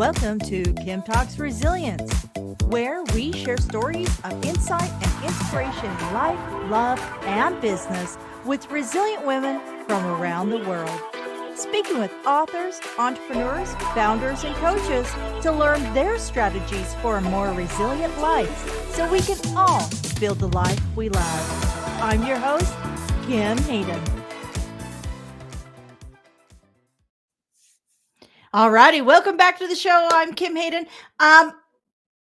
Welcome to KimTalks Resilience, where we share stories of insight and inspiration in life, love, and business with resilient women from around the world. Speaking with authors, entrepreneurs, founders, and coaches to learn their strategies for a more resilient life so we can all build the life we love. I'm your host, Kim Hayden. All righty, welcome back to the show. I'm Kim Hayden. And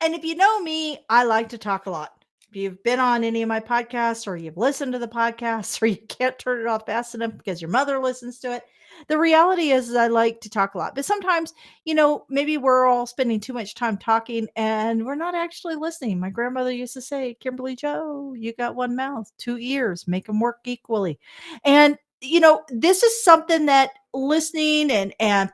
if you know me, I like to talk a lot. If you've been on any of my podcasts or you've listened to the podcasts or you can't turn it off fast enough because your mother listens to it, the reality is I like to talk a lot. But sometimes, maybe we're all spending too much time talking and we're not actually listening. My grandmother used to say, Kimberly Joe, you got one mouth, two ears, make them work equally. And, this is something that listening and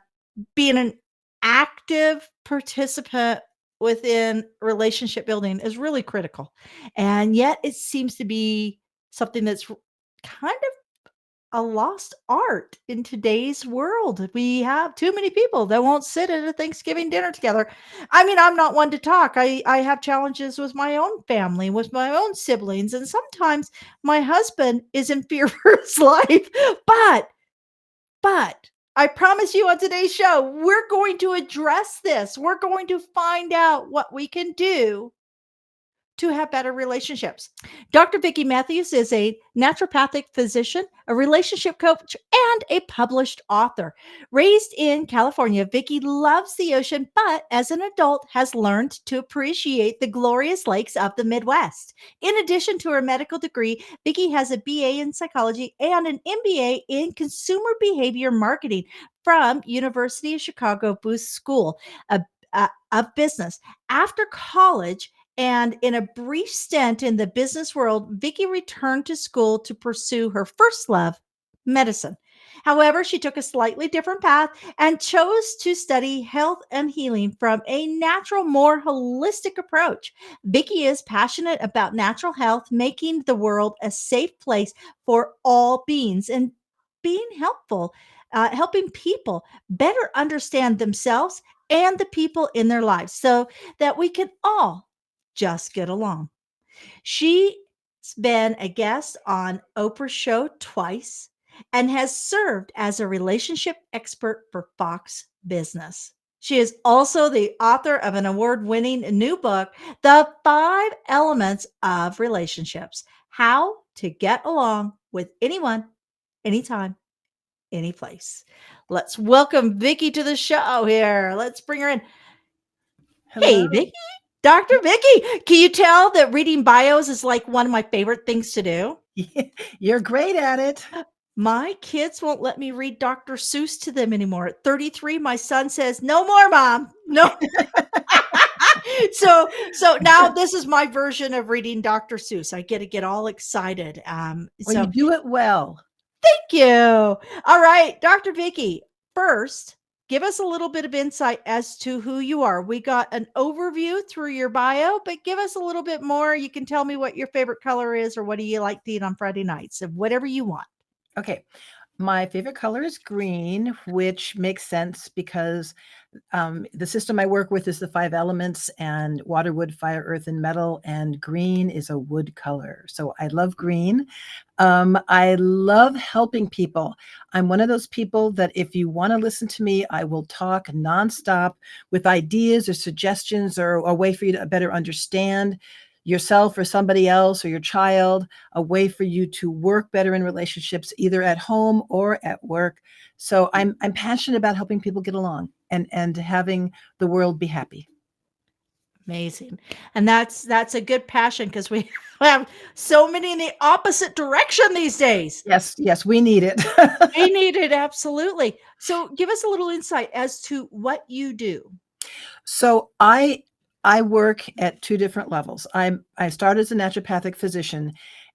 being an active participant within relationship building is really critical. And yet it seems to be something that's kind of a lost art in today's world. We have too many people that won't sit at a Thanksgiving dinner together. I mean, I'm not one to talk. I have challenges with my own family, with my own siblings, and sometimes my husband is in fear for his life. But I promise you on today's show, we're going to address this. We're going to find out what we can do to have better relationships. Dr. Vicki Matthews is a naturopathic physician, a relationship coach, and a published author. Raised in California, Vicki loves the ocean, but as an adult has learned to appreciate the glorious lakes of the Midwest. In addition to her medical degree, Vicki has a BA in psychology and an MBA in consumer behavior marketing from University of Chicago Booth School of Business. After college, and in a brief stint in the business world, Vicki returned to school to pursue her first love, medicine. However, she took a slightly different path and chose to study health and healing from a natural, more holistic approach. Vicki is passionate about natural health, making the world a safe place for all beings and being helpful, helping people better understand themselves and the people in their lives so that we can all just get along. She's been a guest on Oprah's show twice and has served as a relationship expert for Fox Business. She is also the author of an award-winning new book, The 5 Elements of Relationships: How to Get Along with Anyone, Anytime, Any Place. Let's welcome Vicki to the show here. Let's bring her in. Hello. Hey, Vicki. Dr. Vicki, can you tell that reading bios is like one of my favorite things to do? You're great at it. My kids won't let me read Dr. Seuss to them anymore. At 33, my son says, "No more, Mom. No." So now this is my version of reading Dr. Seuss. I get all excited. Well, So you do it well. thank you. All right, Dr. Vicki, first, give us a little bit of insight as to who you are. We got an overview through your bio, but give us a little bit more. You can tell me what your favorite color is or what do you like to eat on Friday nights, and whatever you want. Okay. My favorite color is green, which makes sense because the system I work with is the 5 elements, and water, wood, fire, earth, and metal, and green is a wood color. So I love green. I love helping people. I'm one of those people that if you want to listen to me, I will talk nonstop with ideas or suggestions or a way for you to better understand yourself or somebody else or your child, a way for you to work better in relationships, either at home or at work. So I'm passionate about helping people get along and having the world be happy. Amazing. And that's a good passion because we have so many in the opposite direction these days. Yes, we need it. We need it, absolutely. So give us a little insight as to what you do. So I work at 2 different levels. I started as a naturopathic physician,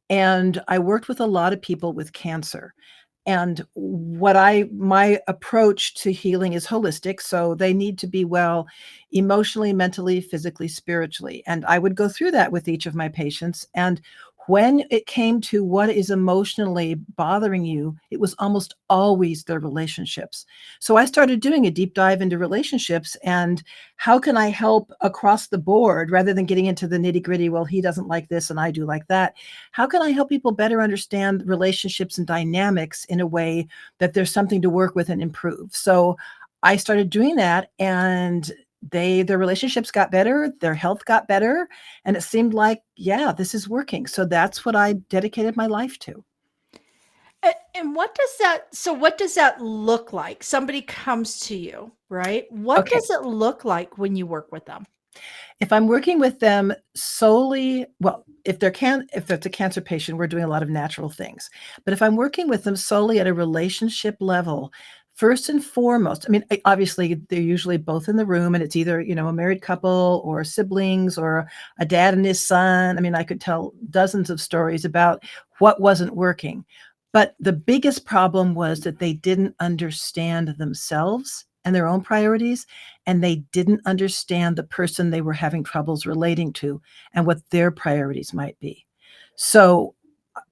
and I worked with a lot of people with cancer. And my approach to healing is holistic. So they need to be well emotionally, mentally, physically, spiritually. And I would go through that with each of my patients. And When it came to what is emotionally bothering you, it was almost always their relationships. So I started doing a deep dive into relationships and how can I help across the board rather than getting into the nitty gritty? Well, he doesn't like this and I do like that. How can I help people better understand relationships and dynamics in a way that there's something to work with and improve? So I started doing that, and their relationships got better, their health got better, and it seemed like, yeah, this is working. So that's what I dedicated my life to. And what does that look like? Somebody comes to you, right? What Okay. does it look like when you work with them? If I'm working with them solely, well, if it's a cancer patient, we're doing a lot of natural things. But if I'm working with them solely at a relationship level, first and foremost, I mean, obviously they're usually both in the room and it's either, a married couple or siblings or a dad and his son. I mean, I could tell dozens of stories about what wasn't working. But the biggest problem was that they didn't understand themselves and their own priorities, and they didn't understand the person they were having troubles relating to and what their priorities might be. So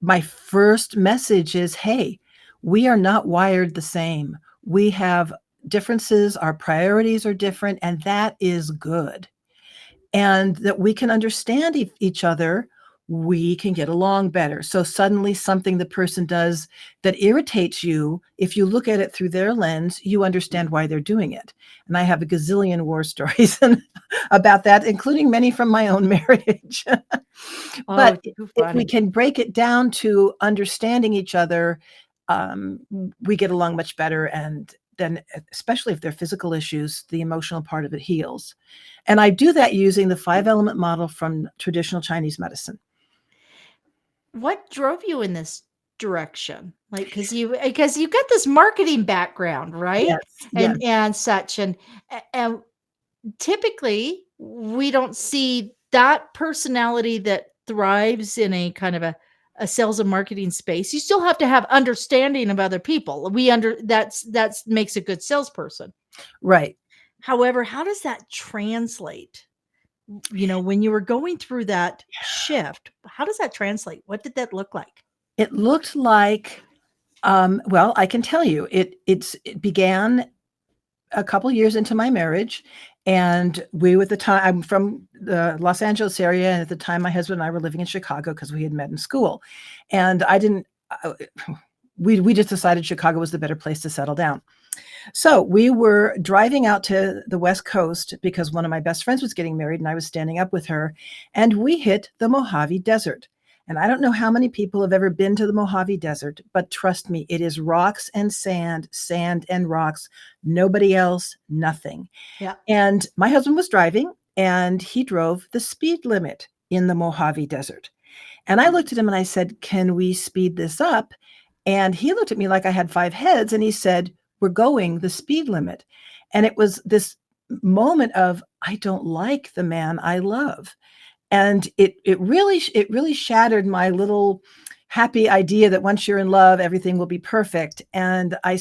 my first message is, hey, we are not wired the same. We have differences, our priorities are different, and that is good. And that we can understand each other, we can get along better. So suddenly something the person does that irritates you, if you look at it through their lens, you understand why they're doing it. And I have a gazillion war stories about that, including many from my own marriage. Oh, But too if we funny. can break it down to understanding each other, um, we get along much better. And then, especially if they're physical issues, the emotional part of it heals. And I do that using the 5-element model from traditional Chinese medicine. What drove you in this direction? Like, because you got this marketing background, right? Yes, yes, And such, and typically we don't see that personality that thrives in a kind of a sales and marketing space. You still have to have understanding of other people. That's makes a good salesperson. right. However, how does that translate? When you were going through that shift, how does that translate? What did that look like? It looked like, well, I can tell you, it began a couple years into my marriage, and at the time, I'm from the Los Angeles area, and at the time my husband and I were living in Chicago because we had met in school. And I didn't we just decided Chicago was the better place to settle down. So we were driving out to the West Coast because one of my best friends was getting married and I was standing up with her, and we hit the Mojave Desert. And I don't know how many people have ever been to the Mojave Desert, but trust me, it is rocks and sand, sand and rocks, nobody else, nothing. Yeah. And my husband was driving and he drove the speed limit in the Mojave Desert. And I looked at him and I said, "Can we speed this up?" And he looked at me like I had 5 heads and he said, "We're going the speed limit." And it was this moment of, I don't like the man I love. And it really shattered my little happy idea that once you're in love, everything will be perfect. And I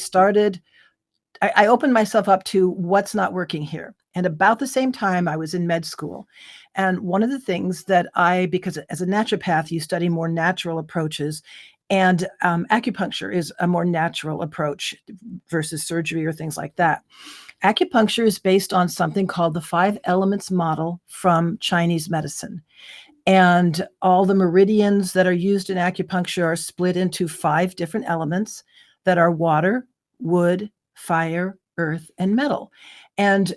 opened myself up to what's not working here. And about the same time, I was in med school. And one of the things that because as a naturopath, you study more natural approaches, and acupuncture is a more natural approach versus surgery or things like that. Acupuncture is based on something called the 5 elements model from Chinese medicine. And all the meridians that are used in acupuncture are split into 5 different elements that are water, wood, fire, earth, and metal. And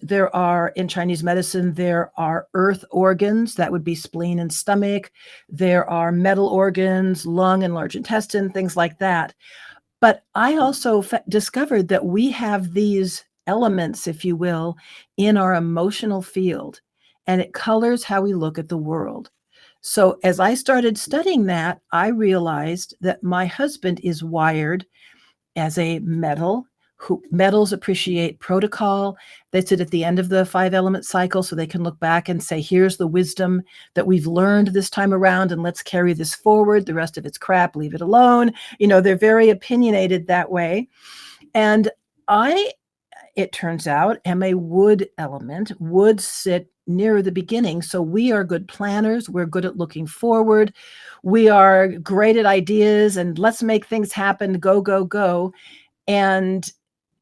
in Chinese medicine, there are earth organs, that would be spleen and stomach. There are metal organs, lung and large intestine, things like that. But I also discovered that we have these elements, if you will, in our emotional field, and it colors how we look at the world. So as I started studying that, I realized that my husband is wired as a metal. Metals appreciate protocol. They sit at the end of the 5-element cycle so they can look back and say, here's the wisdom that we've learned this time around, and let's carry this forward. The rest of it's crap, leave it alone. They're very opinionated that way. And it turns out, am a wood element. Wood sit nearer the beginning. So we are good planners. We're good at looking forward. We are great at ideas and let's make things happen. Go, go, go. And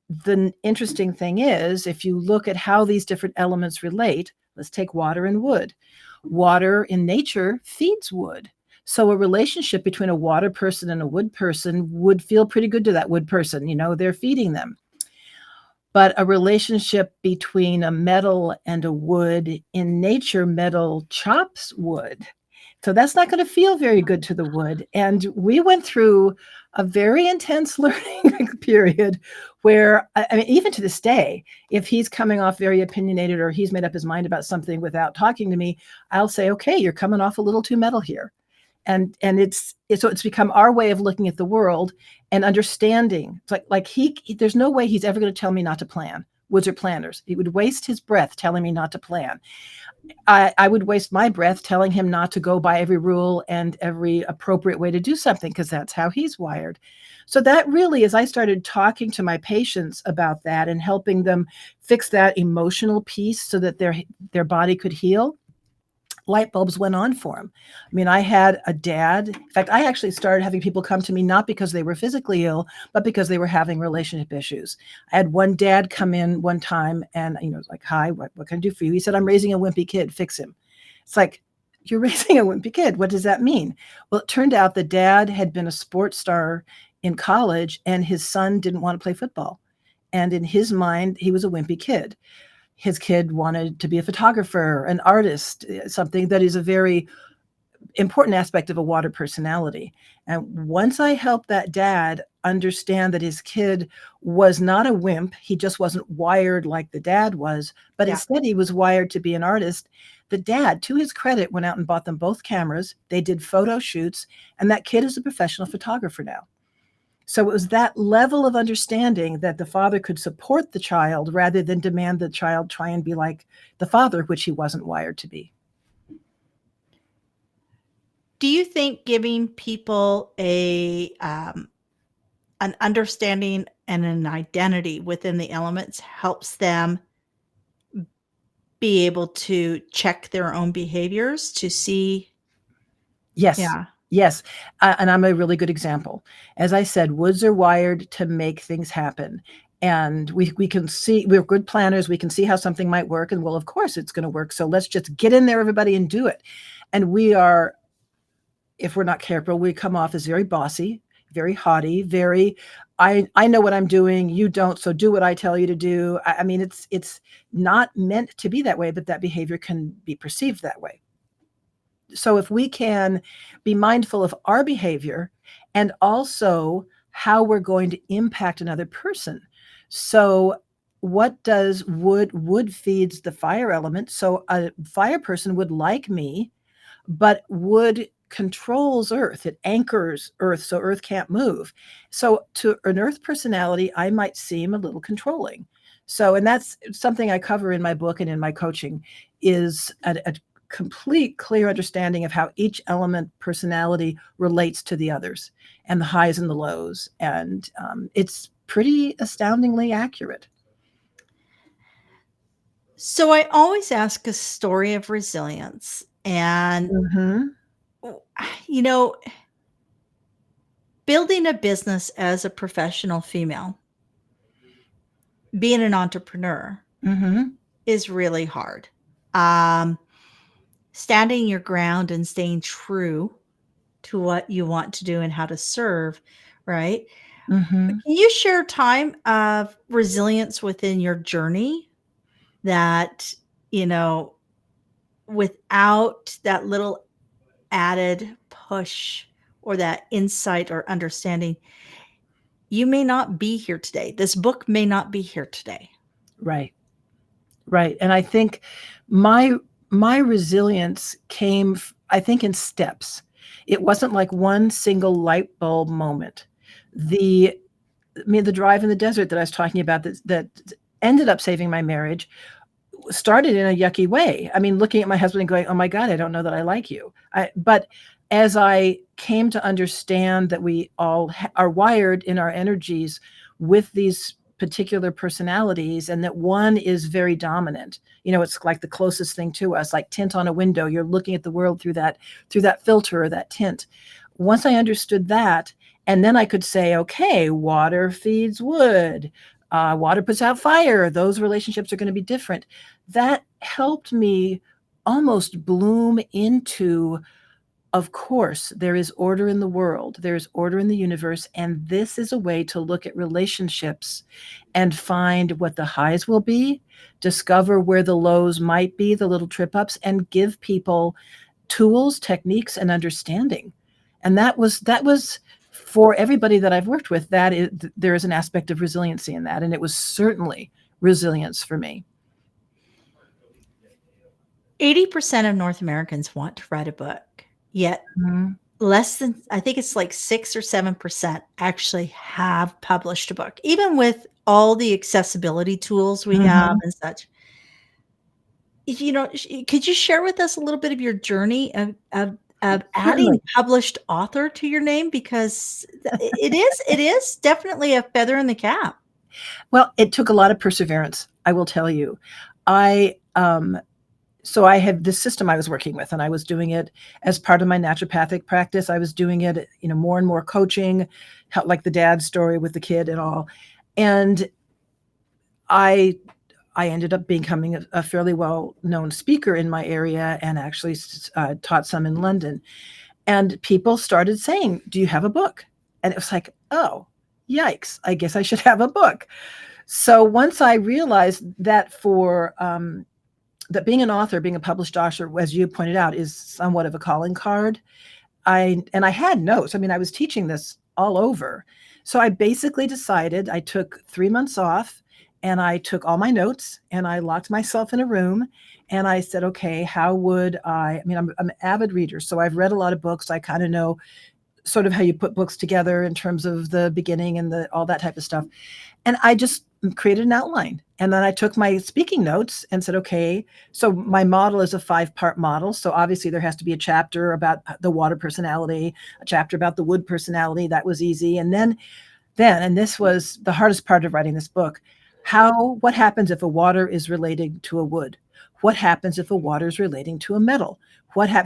the interesting thing is, if you look at how these different elements relate, let's take water and wood. Water in nature feeds wood. So a relationship between a water person and a wood person would feel pretty good to that wood person. You know, they're feeding them. But a relationship between a metal and a wood, in nature, metal chops wood. So that's not going to feel very good to the wood. And we went through a very intense learning period where, I mean, even to this day, if he's coming off very opinionated or he's made up his mind about something without talking to me, I'll say, okay, you're coming off a little too metal here. And it's become our way of looking at the world and understanding. It's like there's no way he's ever going to tell me not to plan. Woods are planners. He would waste his breath telling me not to plan. I would waste my breath telling him not to go by every rule and every appropriate way to do something, because that's how he's wired. So that really, as I started talking to my patients about that and helping them fix that emotional piece so that their body could heal, light bulbs went on for him. I mean, I had a dad. In fact, I actually started having people come to me not because they were physically ill, but because they were having relationship issues. I had one dad come in one time and, you know, was like, hi, what can I do for you? He said, I'm raising a wimpy kid, fix him. It's like, you're raising a wimpy kid. What does that mean? Well, it turned out the dad had been a sports star in college and his son didn't want to play football. And in his mind, he was a wimpy kid. His kid wanted to be a photographer, an artist, something that is a very important aspect of a water personality. And once I helped that dad understand that his kid was not a wimp, he just wasn't wired like the dad was, but instead he was wired to be an artist. The dad, to his credit, went out and bought them both cameras. They did photo shoots, and that kid is a professional photographer now. So it was that level of understanding that the father could support the child rather than demand the child try and be like the father, which he wasn't wired to be. Do you think giving people an understanding and an identity within the elements helps them be able to check their own behaviors to see? Yes. Yeah. Yes. And I'm a really good example. As I said, woods are wired to make things happen. And we can see, we're good planners. We can see how something might work. And well, of course it's going to work. So let's just get in there, everybody, and do it. And we are, if we're not careful, we come off as very bossy, very haughty, very, I know what I'm doing. You don't. So do what I tell you to do. I mean, it's not meant to be that way, but that behavior can be perceived that way. So if we can be mindful of our behavior and also how we're going to impact another person. So what does wood feeds the fire element. So a fire person would like me, but wood controls earth. It anchors earth so earth can't move. So to an earth personality, I might seem a little controlling. So, and that's something I cover in my book and in my coaching, is a complete clear understanding of how each element personality relates to the others and the highs and the lows. And it's pretty astoundingly accurate. So I always ask a story of resilience. And, you know, building a business as a professional female, being an entrepreneur is really hard. Standing your ground and staying true to what you want to do and how to serve, right? Can you share a time of resilience within your journey that, you know, without that little added push or that insight or understanding, you may not be here today. This book may not be here today. Right. Right. And I think my resilience came, I think, in steps. It wasn't like one single light bulb moment. The drive in the desert that I was talking about that ended up saving my marriage started in a yucky way. I mean, looking at my husband and going, oh my God, I don't know that I like you. But as I came to understand that we all are wired in our energies with these particular personalities, and that one is very dominant. It's like the closest thing to us, like tint on a window. You're looking at the world through that filter or that tint. Once I understood that, and then I could say, okay, water feeds wood, water puts out fire. Those relationships are going to be different. That helped me almost bloom into, of course, there is order in the world, there's order in the universe, and this is a way to look at relationships and find what the highs will be, discover where the lows might be, the little trip ups, and give people tools, techniques, and understanding. And that was for everybody that I've worked with. There is an aspect of resiliency in that, and it was certainly resilience for me. 80% of North Americans want to write a book, yet less than, I think it's like 6 or 7% actually have published a book, even with all the accessibility tools we have and such. Could you share with us a little bit of your journey of adding published author to your name? Because it is definitely a feather in the cap. Well, it took a lot of perseverance, I will tell you. So I had this system I was working with, and I was doing it as part of my naturopathic practice. I was doing it, more and more coaching, like the dad story with the kid and all. And I ended up becoming a fairly well-known speaker in my area, and actually taught some in London. And people started saying, "Do you have a book?" And it was like, oh, yikes, I guess I should have a book. So once I realized that that being an author, being a published author, as you pointed out, is somewhat of a calling card. I had notes. I was teaching this all over. So I basically decided, I took 3 months off, and I took all my notes, and I locked myself in a room, and I said, okay, how would I'm an avid reader. So I've read a lot of books. I kind of know sort of how you put books together in terms of the beginning and all that type of stuff. And I just created an outline. And then I took my speaking notes and said, okay, so my model is a 5-part model. So obviously there has to be a chapter about the water personality, a chapter about the wood personality. That was easy. And then, and this was the hardest part of writing this book, what happens if a water is related to a wood? What happens if a water is relating to a metal?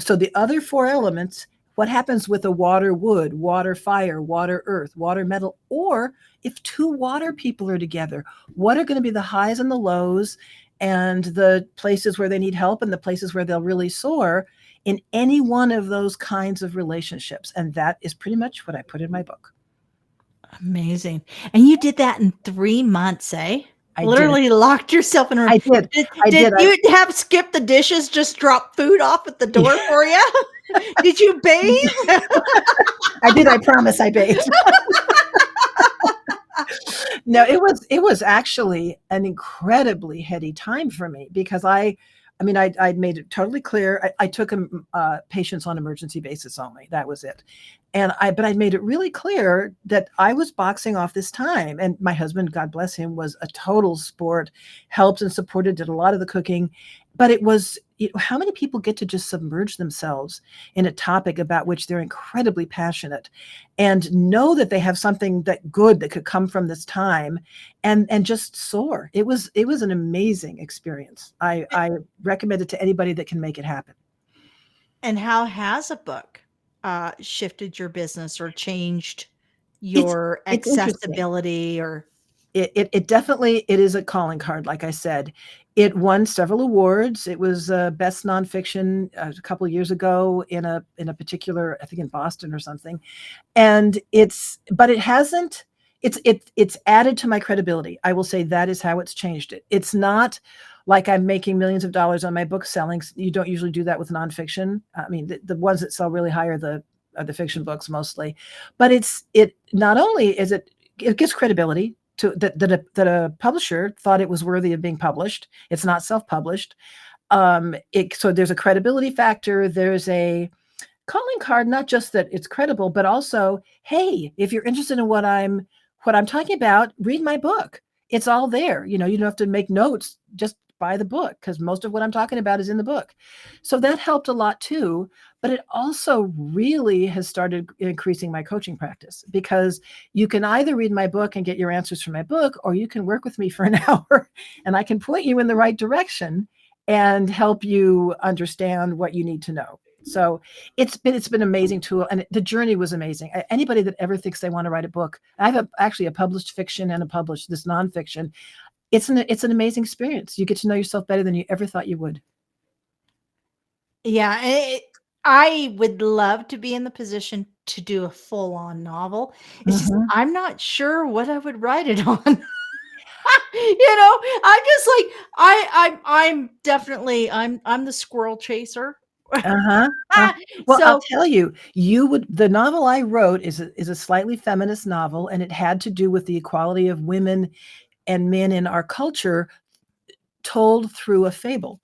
So the other 4 elements, what happens with a water wood, water fire, water earth, water metal, or if 2 water people are together, what are going to be the highs and the lows, and the places where they need help and the places where they'll really soar in any one of those kinds of relationships? And that is pretty much what I put in my book. Amazing. And you did that in 3 months, eh? I literally locked yourself in a room. I did. Did you have skip the dishes, just drop food off at the door for you? Did you bathe? I did. I promise I bathed. No, it was actually an incredibly heady time for me, because I'd made it totally clear. I took patients on emergency basis only. That was it. But I made it really clear that I was boxing off this time. And my husband, God bless him, was a total sport, helped and supported, did a lot of the cooking. But it was, how many people get to just submerge themselves in a topic about which they're incredibly passionate, and know that they have something that could come from this time, and just soar. It was an amazing experience. I recommend it to anybody that can make it happen. And how has a book shifted your business or changed your accessibility? Or it definitely, it is a calling card. Like I said, it won several awards. It was best nonfiction a couple of years ago in a particular, I think in Boston or something. And it's added to my credibility. I will say that is how it's changed it. It's not like I'm making millions of dollars on my book selling. You don't usually do that with nonfiction. The ones that sell really high are the fiction books mostly. But it not only is it gives credibility to that a publisher thought it was worthy of being published. It's not self-published. So there's a credibility factor. There's a calling card, not just that it's credible, but also, hey, if you're interested in what I'm talking about, read my book. It's all there. You don't have to make notes. Just buy the book because most of what I'm talking about is in the book. So that helped a lot too. But it also really has started increasing my coaching practice, because you can either read my book and get your answers from my book, or you can work with me for an hour and I can point you in the right direction and help you understand what you need to know. So it's been amazing tool, and the journey was amazing. Anybody that ever thinks they want to write a book, I have actually a published fiction and a published this nonfiction. It's an amazing experience. You get to know yourself better than you ever thought you would. Yeah, I would love to be in the position to do a full-on novel. It's just Mhm. I'm not sure what I would write it on. You know, I'm just like I'm definitely I'm the squirrel chaser. Uh-huh. Well, I'll So tell you, the novel I wrote is a slightly feminist novel, and it had to do with the equality of women and men in our culture told through a fable.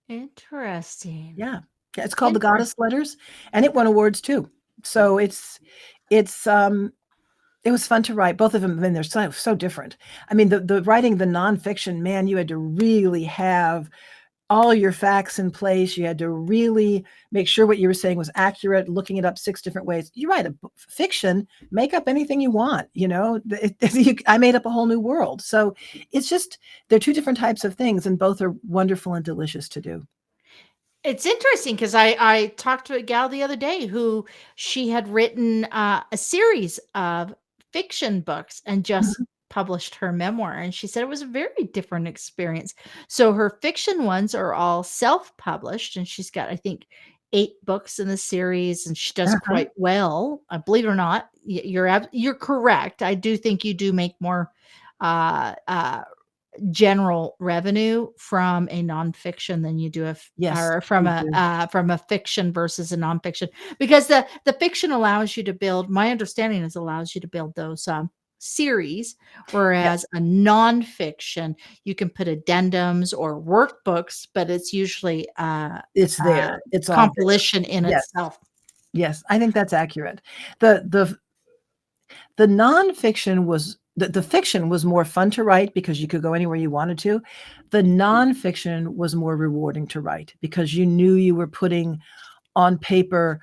interesting. Yeah. Yeah, it's called The Interest Goddess Letters, and it won awards too. So it's it was fun to write. Both of them, I mean, they're so different. I mean, the writing the nonfiction, man, you had to really have all your facts in place. You had to really make sure what you were saying was accurate, looking it up 6 different ways. You write a fiction, make up anything you want, you know. I made up a whole new world. So it's just, they're 2 different types of things, and both are wonderful and delicious to do. It's interesting because I talked to a gal the other day who she had written, a series of fiction books and just Mhm. published her memoir, and she said it was a very different experience. So her fiction ones are all self-published, and she's got, I think, 8 books in the series, and she does Uh-huh. quite well. Believe it or not, you're correct. I do think you do make more, uh, uh general revenue from a nonfiction than you do Yes, or you do. from a fiction versus a nonfiction, because the fiction allows you to build, my understanding is, allows you to build those series, whereas Yes, a nonfiction you can put addendums or workbooks, but it's usually it's a there. It's all there. compilation in Yes. itself. Yes, I think that's accurate. The nonfiction was the fiction was more fun to write because you could go anywhere you wanted to. The nonfiction was more rewarding to write because you knew you were putting on paper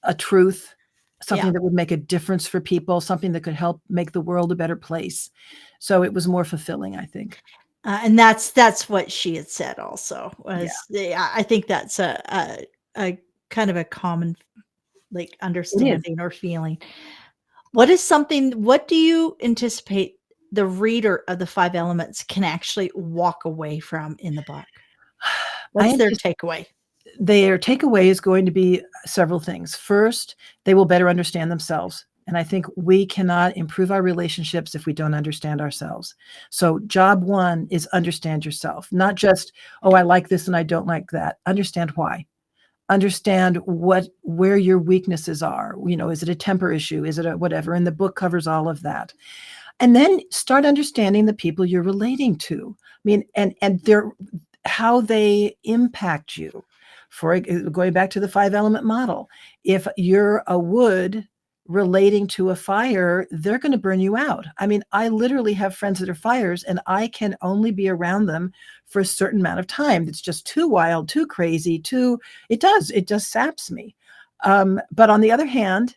a truth, Yeah. something that would make a difference for people, something that could help make the world a better place. So it was more fulfilling, I think. And that's what she had said also, Yeah, was I think that's a kind of a common, like, it is. understanding or feeling. What do you anticipate the reader of the 5 elements can actually walk away from in the book? I What's their anticipate takeaway? their takeaway is going to be several things. First, they will better understand themselves. And I think we cannot improve our relationships if we don't understand ourselves. So, job one is understand yourself, not just, oh, I like this and I don't like that. Understand why. Understand where your weaknesses are. You know, is it a temper issue? Is it a whatever? And the book covers all of that. And then start understanding the people you're relating to. I mean, and their how they impact you. Going back to the 5 element model, if you're a wood relating to a fire, they're going to burn you out. I mean, I literally have friends that are fires, and I can only be around them for a certain amount of time. It's just too wild, too crazy, it just saps me. But on the other hand,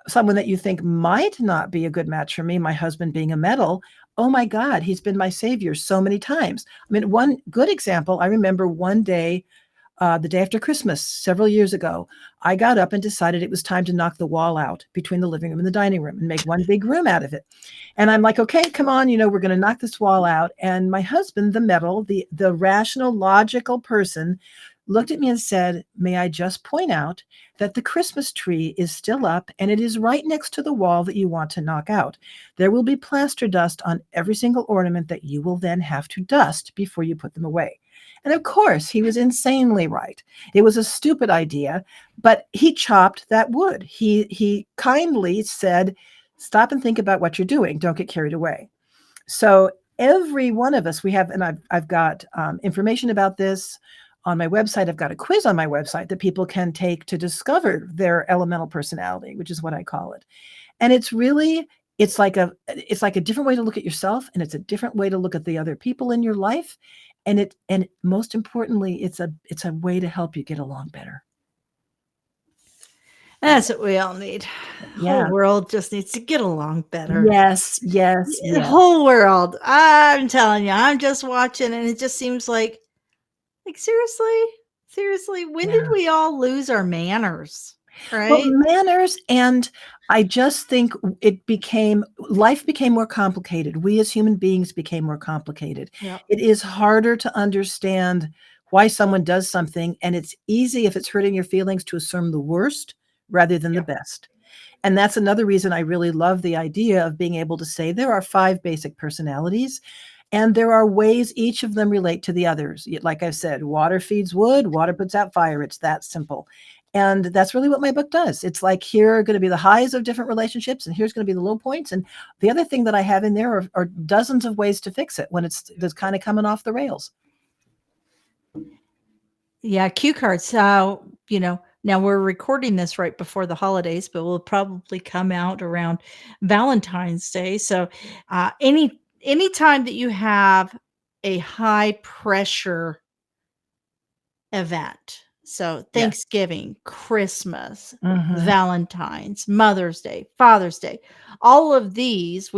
someone that you think might not be a good match for me, my husband being a metal, oh my God, he's been my savior so many times. I mean, one good example, I remember one day, the day after Christmas, several years ago, I got up and decided it was time to knock the wall out between the living room and the dining room and make one big room out of it. And I'm like, okay, come on, we're going to knock this wall out. And my husband, the metal, the rational, logical person, looked at me and said, may I just point out that the Christmas tree is still up and it is right next to the wall that you want to knock out. There will be plaster dust on every single ornament that you will then have to dust before you put them away. And of course, he was insanely right. It was a stupid idea, but he chopped that wood. He kindly said, stop and think about what you're doing. Don't get carried away. So every one of us, we have, and I've got information about this on my website. I've got a quiz on my website that people can take to discover their elemental personality, which is what I call it. And it's like a different way to look at yourself, and it's a different way to look at the other people in your life, and most importantly, it's a way to help you get along better. That's what we all need. The whole Yeah. world just needs to get along better. Yes, yes, The yes. whole world. I'm telling you, I'm just watching and it just seems like seriously? Seriously, when did Yeah. we all lose our manners? Well, Right? manners, and I just think life became more complicated. We as human beings became more complicated. Yep. It is harder to understand why someone does something, and it's easy if it's hurting your feelings to assume the worst rather than the Yep. best. And that's another reason I really love the idea of being able to say there are 5 basic personalities, and there are ways each of them relate to the others. Like I said, water feeds wood, water puts out fire. It's that simple. And that's really what my book does. It's like, here are going to be the highs of different relationships, and here's going to be the low points. And the other thing that I have in there are dozens of ways to fix it when it's kind of coming off the rails. Yeah, cue cards. Now we're recording this right before the holidays, but will probably come out around Valentine's Day. So, any time that you have a high pressure event, so Yes. Thanksgiving, Christmas, Hmm. Valentine's, Mother's Day, Father's Day, all of these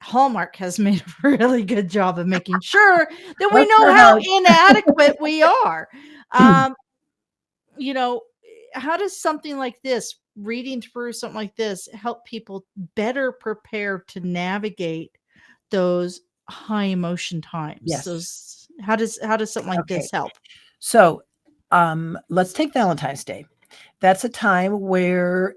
Hallmark has made a really good job of making sure that we Bless know their how heart. inadequate we are. Um, you know, how does something like this, reading through something like this, help people better prepare to navigate those high emotion times? Yes. Those how does something like Okay. this help? So, let's take Valentine's Day. That's a time where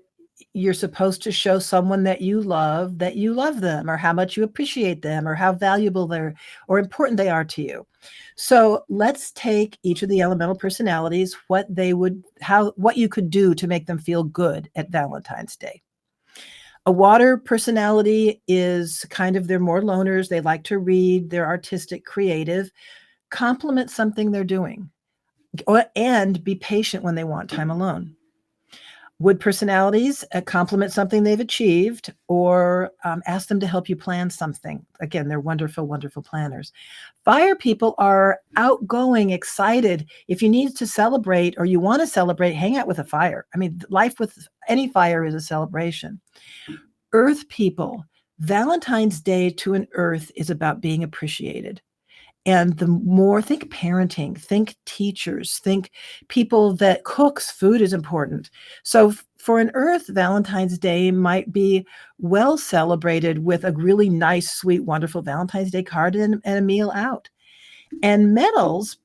you're supposed to show someone that you love them, or how much you appreciate them, or how valuable they're or important they are to you. So let's take each of the elemental personalities, what you could do to make them feel good at Valentine's Day. A water personality is they're more loners. They like to read. They're artistic, creative. Compliment something they're doing, and be patient when they want time alone. Wood personalities, compliment something they've achieved, or ask them to help you plan something. Again, they're wonderful, wonderful planners. Fire people are outgoing, excited. If you need to celebrate or you want to celebrate, hang out with a fire. I mean, life with any fire is a celebration. Earth people, Valentine's Day to an earth is about being appreciated. And the more, think parenting, think teachers, think people that cooks, food is important. So for an earth, Valentine's Day might be well celebrated with a really nice, sweet, wonderful Valentine's Day card and a meal out. And metals,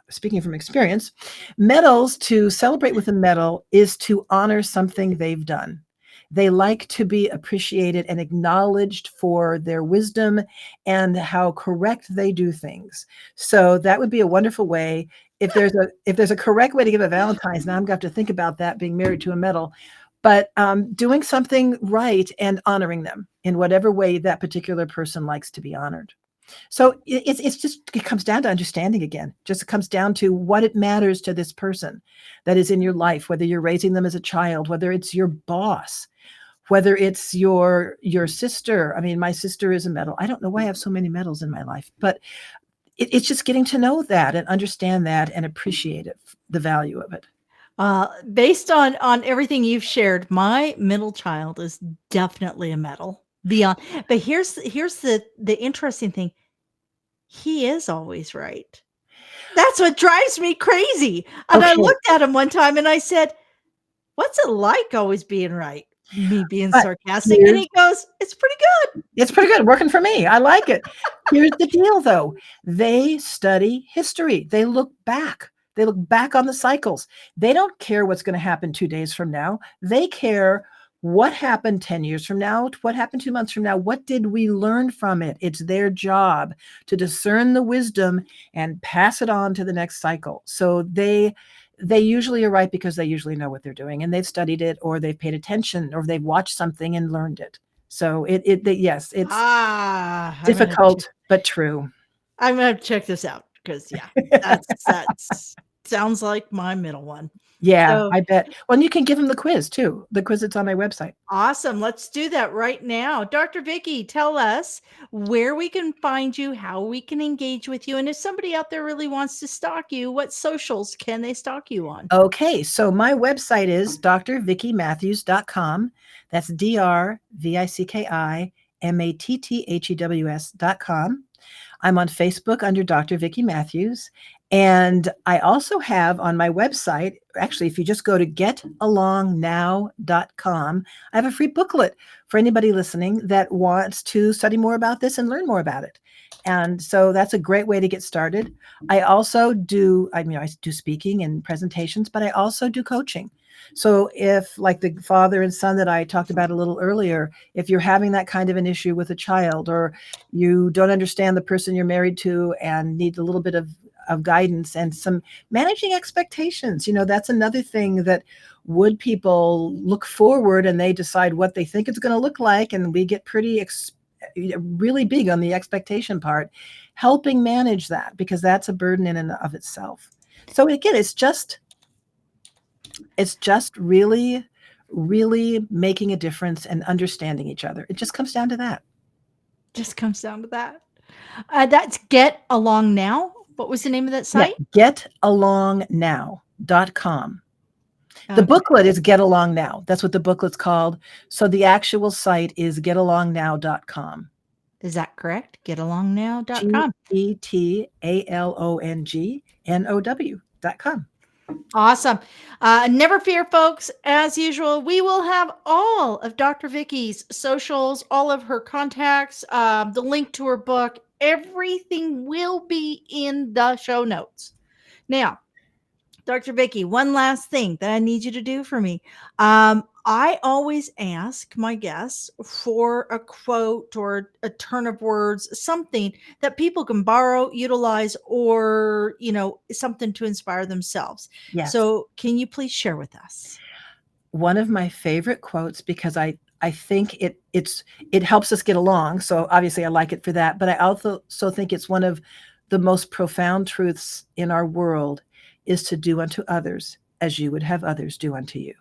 speaking from experience, metals, to celebrate with a metal is to honor something they've done. They like to be appreciated and acknowledged for their wisdom and how correct they do things. So that would be a wonderful way. If there's a correct way to give a Valentine's, now I'm going to have to think about that, being married to a metal, but doing something right and honoring them in whatever way that particular person likes to be honored. So it comes down to understanding again. Just it comes down to what it matters to this person that is in your life, whether you're raising them as a child, whether it's your boss, whether it's your sister. I mean, my sister is a metal. I don't know why I have so many metals in my life, but it's just getting to know that and understand that and appreciate it, the value of it. Based on everything you've shared, my middle child is definitely a metal. Beyond, but here's the interesting thing. He is always right. That's what drives me crazy. And I Okay, looked at him one time and I said, "What's it like always being right?" Me being but sarcastic. And here's he goes, "It's pretty good." it's pretty good, working for me. I like it. Here's the deal, though. They study history. They look back. They look back on the cycles. They don't care what's going to happen 2 days from now. They care what happened 10 years from now, what happened 2 months from now. What did we learn from it? It's their job to discern the wisdom and pass it on to the next cycle. So they usually are right because they usually know what they're doing, and they've studied it, or they've paid attention, or they've watched something and learned it. So yes, it's Ah, difficult but true. I'm gonna check this out because yeah, that's Sounds like my middle one. Yeah, So I bet. Well, and you can give them the quiz too. The quiz that's on my website. awesome. Let's do that right now. Dr. Vicki, tell us where we can find you, how we can engage with you. And if somebody out there really wants to stalk you, what socials can they stalk you on? Okay, so my website is drvickimatthews.com. That's drvickimatthews.com. I'm on Facebook under Dr. Vicki Matthews. And I also have on my website, actually, if you just go to getalongnow.com, I have a free booklet for anybody listening that wants to study more about this and learn more about it. And so that's a great way to get started. I also do, I do speaking and presentations, but I also do coaching. So if, like the father and son that I talked about a little earlier, if you're having that kind of an issue with a child, or you don't understand the person you're married to and need a little bit of guidance and some managing expectations, that's another thing that wood people look forward and they decide what they think it's going to look like. And we get really big on the expectation part, helping manage that, because that's a burden in and of itself. So again, it's just really, really making a difference and understanding each other. It just comes down to that. Just comes down to that. That's Get Along Now. What was the name of that Yeah, site? getalongnow.com. The booklet is Get Along Now. That's what the booklet's called. So the actual site is getalongnow.com. Is that correct? Getalongnow.com. getalongnow.com. Awesome. Never fear, folks. As usual, we will have all of Dr. Vicki's socials, all of her contacts, the link to her book. Everything will be in the show notes. Now, Dr. Vicki, one last thing that I need you to do for me. I always ask my guests for a quote or a turn of words, something that people can borrow, utilize, or, something to inspire themselves. Yes. So can you please share with us? One of my favorite quotes, because I think it helps us get along. So obviously I like it for that, but I also think it's one of the most profound truths in our world, is to do unto others as you would have others do unto you.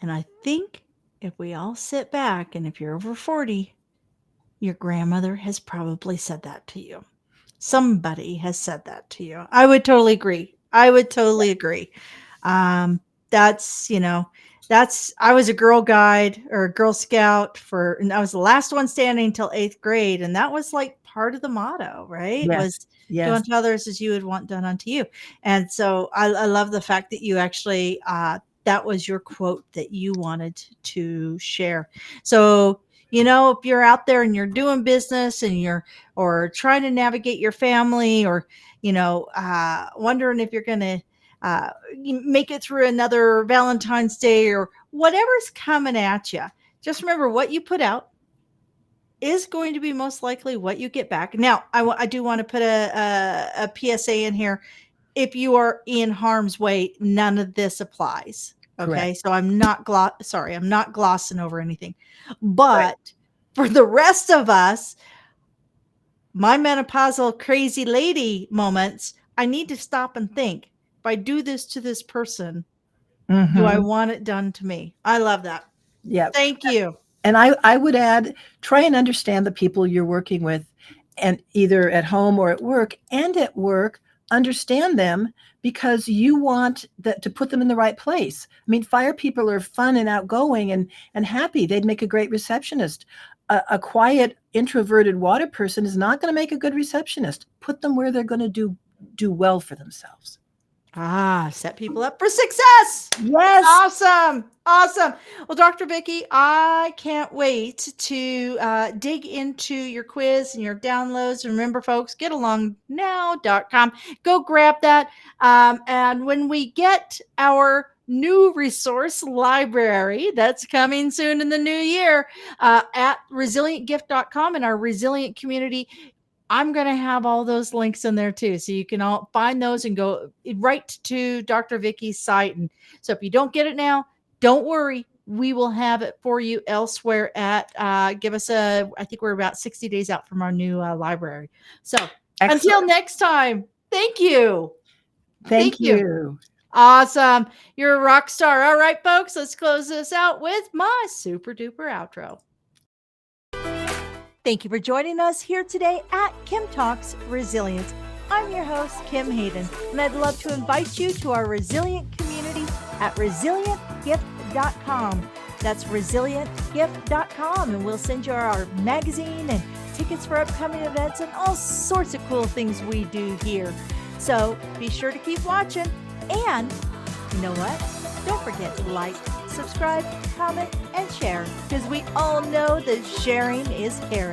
And I think if we all sit back, and if you're over 40, your grandmother has probably said that to you. Somebody has said that to you. I would totally agree. I agree. That's, I was a Girl Guide or a Girl Scout and I was the last one standing until 8th grade. And that was like part of the motto, right? Yes. Was Yes. do unto others as you would want done unto you. And so I love the fact that you actually, that was your quote that you wanted to share. So, if you're out there and you're doing business and or trying to navigate your family, or, wondering if you're going to make it through another Valentine's Day or whatever's coming at you, just remember what you put out is going to be most likely what you get back. Now, I do want to put a PSA in here. If you are in harm's way, none of this applies. Okay. Correct. So I'm not glossing over anything, but for the rest of us, my menopausal crazy lady moments, I need to stop and think, if I do this to this person, do I want it done to me? I love that. Yeah. Thank you. And I would add, try and understand the people you're working with, and either at home or at work. And at work, understand them, because you want to put them in the right place. I mean, fire people are fun and outgoing and happy. They'd make a great receptionist. A quiet, introverted water person is not going to make a good receptionist. Put them where they're going to do well for themselves. Set people up for success. Yes. Awesome. Well, Dr. Vicki, I can't wait to dig into your quiz and your downloads. Remember, folks, getalongnow.com. Go grab that. And when we get our new resource library that's coming soon in the new year, at resilientgift.com and our resilient community, I'm going to have all those links in there too. So you can all find those and go right to Dr. Vicki's site. And so if you don't get it now, don't worry. We will have it for you elsewhere I think we're about 60 days out from our new library. So Excellent. Until next time, Thank you. Thank you. Awesome. You're a rock star. All right, folks, let's close this out with my super duper outro. Thank you for joining us here today at KimTalks Resilience. I'm your host, Kim Hayden, and I'd love to invite you to our resilient community at resilientgift.com. That's resilientgift.com, and we'll send you our magazine and tickets for upcoming events and all sorts of cool things we do here. So be sure to keep watching, and you know what? Don't forget to like, subscribe, comment, and share, because we all know that sharing is caring.